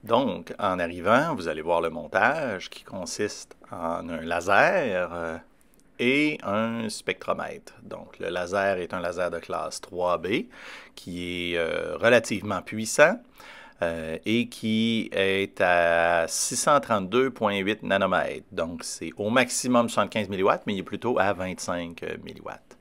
Donc, en arrivant, vous allez voir le montage qui consiste en un laser et un spectromètre. Donc, le laser est un laser de classe 3B qui est relativement puissant et qui est à 632,8 nanomètres. Donc, c'est au maximum 75 milliwatts, mais il est plutôt à 25 milliwatts.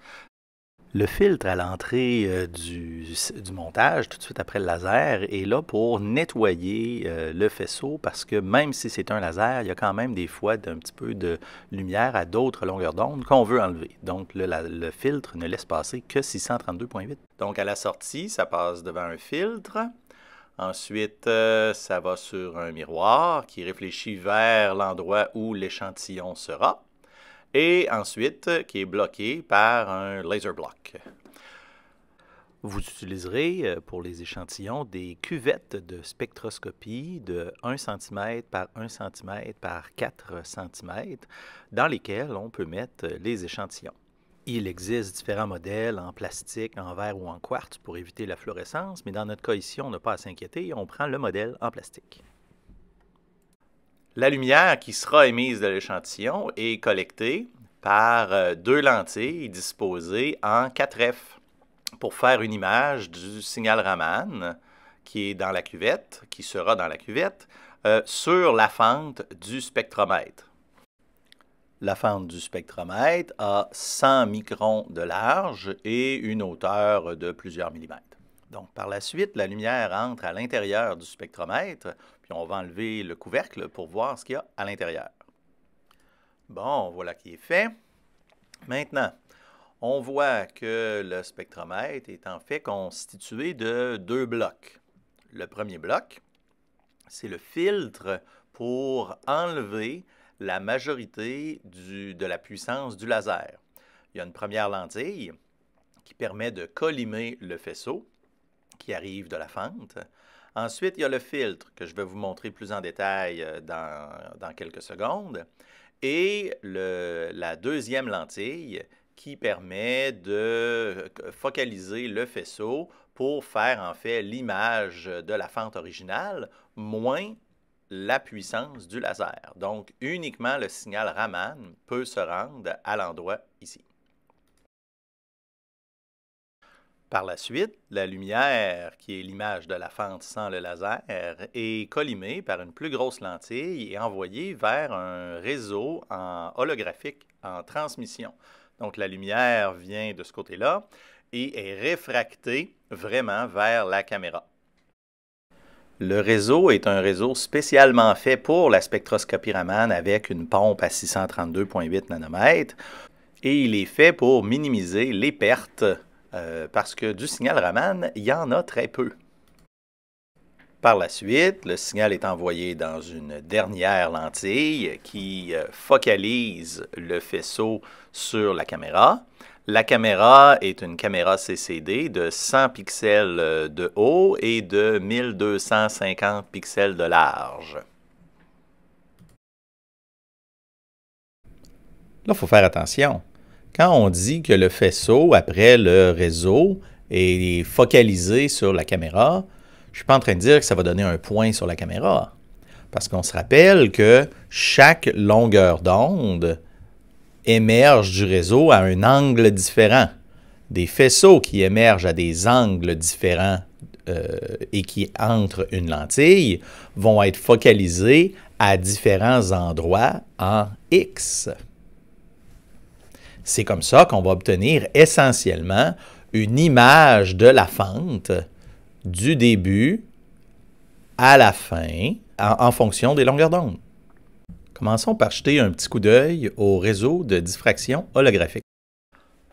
Le filtre à l'entrée du montage, tout de suite après le laser, est là pour nettoyer le faisceau parce que même si c'est un laser, il y a quand même des fois un petit peu de lumière à d'autres longueurs d'onde qu'on veut enlever. Donc le filtre ne laisse passer que 632,8. Donc à la sortie, ça passe devant un filtre. Ensuite, ça va sur un miroir qui réfléchit vers l'endroit où l'échantillon sera. Et ensuite, qui est bloqué par un laser block. Vous utiliserez pour les échantillons des cuvettes de spectroscopie de 1 cm par 1 cm par 4 cm dans lesquelles on peut mettre les échantillons. Il existe différents modèles en plastique, en verre ou en quartz pour éviter la fluorescence, mais dans notre cas ici, on n'a pas à s'inquiéter, on prend le modèle en plastique. La lumière qui sera émise de l'échantillon est collectée par deux lentilles disposées en 4F pour faire une image du signal Raman qui est dans la cuvette, qui sera dans la cuvette, sur la fente du spectromètre. La fente du spectromètre a 100 microns de large et une hauteur de plusieurs millimètres. Donc, par la suite, la lumière entre à l'intérieur du spectromètre, puis on va enlever le couvercle pour voir ce qu'il y a à l'intérieur. Bon, voilà qui est fait. Maintenant, on voit que le spectromètre est en fait constitué de deux blocs. Le premier bloc, c'est le filtre pour enlever la majorité de la puissance du laser. Il y a une première lentille qui permet de collimer le faisceau qui arrive de la fente. Ensuite, il y a le filtre que je vais vous montrer plus en détail dans quelques secondes. Et la deuxième lentille qui permet de focaliser le faisceau pour faire en fait l'image de la fente originale, moins la puissance du laser. Donc, uniquement le signal Raman peut se rendre à l'endroit ici. Par la suite, la lumière, qui est l'image de la fente sans le laser, est collimée par une plus grosse lentille et envoyée vers un réseau holographique en transmission. Donc, la lumière vient de ce côté-là et est réfractée vraiment vers la caméra. Le réseau est un réseau spécialement fait pour la spectroscopie Raman avec une pompe à 632,8 nanomètres et il est fait pour minimiser les pertes parce que du signal Raman, il y en a très peu. Par la suite, le signal est envoyé dans une dernière lentille qui focalise le faisceau sur la caméra. La caméra est une caméra CCD de 100 pixels de haut et de 1250 pixels de large. Là, il faut faire attention. Quand on dit que le faisceau, après le réseau, est focalisé sur la caméra, je ne suis pas en train de dire que ça va donner un point sur la caméra. Parce qu'on se rappelle que chaque longueur d'onde émerge du réseau à un angle différent. Des faisceaux qui émergent à des angles différents et qui entrent une lentille vont être focalisés à différents endroits en X. C'est comme ça qu'on va obtenir essentiellement une image de la fente du début à la fin en fonction des longueurs d'onde. Commençons par jeter un petit coup d'œil au réseau de diffraction holographique.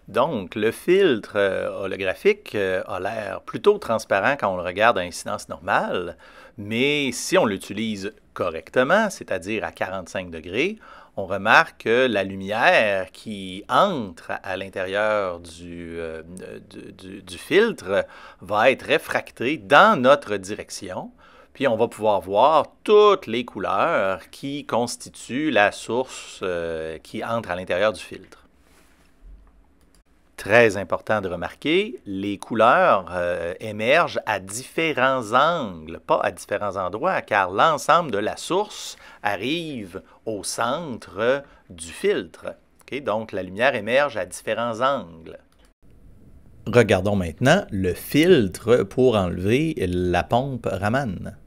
Donc, le filtre holographique a l'air plutôt transparent quand on le regarde à incidence normale, mais si on l'utilise correctement, c'est-à-dire à 45 degrés, on remarque que la lumière qui entre à l'intérieur du filtre va être réfractée dans notre direction, puis on va pouvoir voir toutes les couleurs qui constituent la source qui entre à l'intérieur du filtre. Très important de remarquer, les couleurs émergent à différents angles, pas à différents endroits, car l'ensemble de la source arrive au centre du filtre. Okay? Donc, la lumière émerge à différents angles. Regardons maintenant le filtre pour enlever la pompe Raman.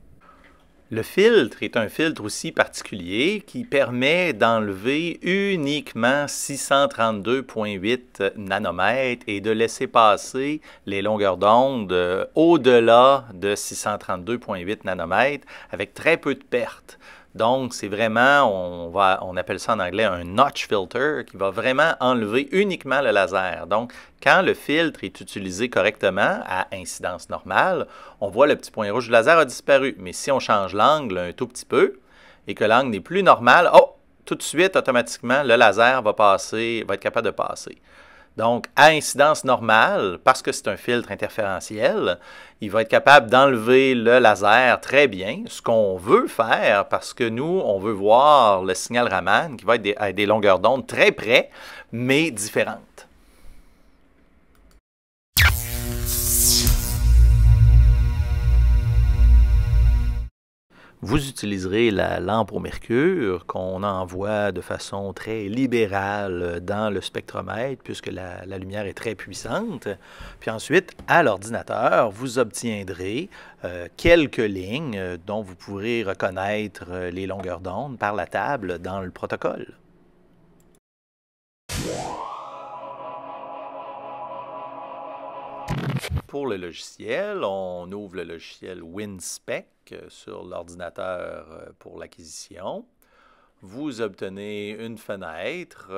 Le filtre est un filtre aussi particulier qui permet d'enlever uniquement 632,8 nanomètres et de laisser passer les longueurs d'onde au-delà de 632,8 nanomètres avec très peu de pertes. Donc, c'est vraiment, on appelle ça en anglais un notch filter qui va vraiment enlever uniquement le laser. Donc, quand le filtre est utilisé correctement à incidence normale, on voit le petit point rouge du laser a disparu. Mais si on change l'angle un tout petit peu et que l'angle n'est plus normal, tout de suite, automatiquement, le laser va être capable de passer. Donc, à incidence normale, parce que c'est un filtre interférentiel, il va être capable d'enlever le laser très bien, ce qu'on veut faire, parce que nous, on veut voir le signal Raman qui va être à des longueurs d'onde très près, mais différentes. Vous utiliserez la lampe au mercure qu'on envoie de façon très libérale dans le spectromètre puisque la lumière est très puissante. Puis ensuite, à l'ordinateur, vous obtiendrez quelques lignes dont vous pourrez reconnaître les longueurs d'onde par la table dans le protocole. Pour le logiciel, on ouvre le logiciel WinSpec sur l'ordinateur pour l'acquisition. Vous obtenez une fenêtre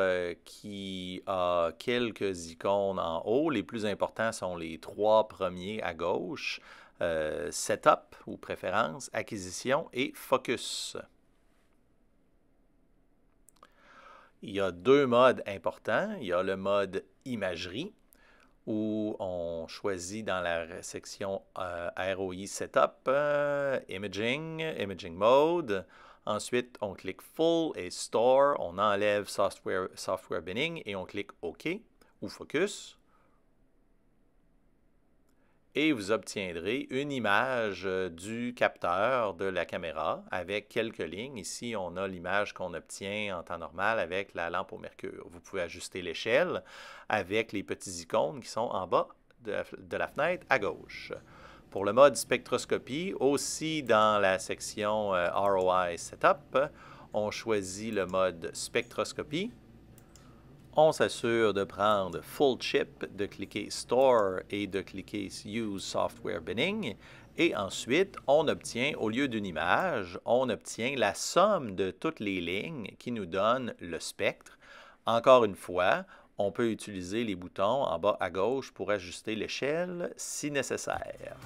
qui a quelques icônes en haut. Les plus importants sont les 3 premiers à gauche. Setup ou préférence, acquisition et focus. Il y a 2 modes importants. Il y a le mode imagerie, où on choisit dans la section ROI Setup, Imaging Mode. Ensuite, on clique Full et Store. On enlève Software Binning et on clique OK ou Focus. Et vous obtiendrez une image du capteur de la caméra avec quelques lignes. Ici, on a l'image qu'on obtient en temps normal avec la lampe au mercure. Vous pouvez ajuster l'échelle avec les petits icônes qui sont en bas de la fenêtre à gauche. Pour le mode spectroscopie, aussi dans la section ROI Setup, on choisit le mode spectroscopie. On s'assure de prendre Full Chip, de cliquer Store et de cliquer Use Software Binning. Et ensuite, on obtient, au lieu d'une image, on obtient la somme de toutes les lignes qui nous donne le spectre. Encore une fois, on peut utiliser les boutons en bas à gauche pour ajuster l'échelle si nécessaire.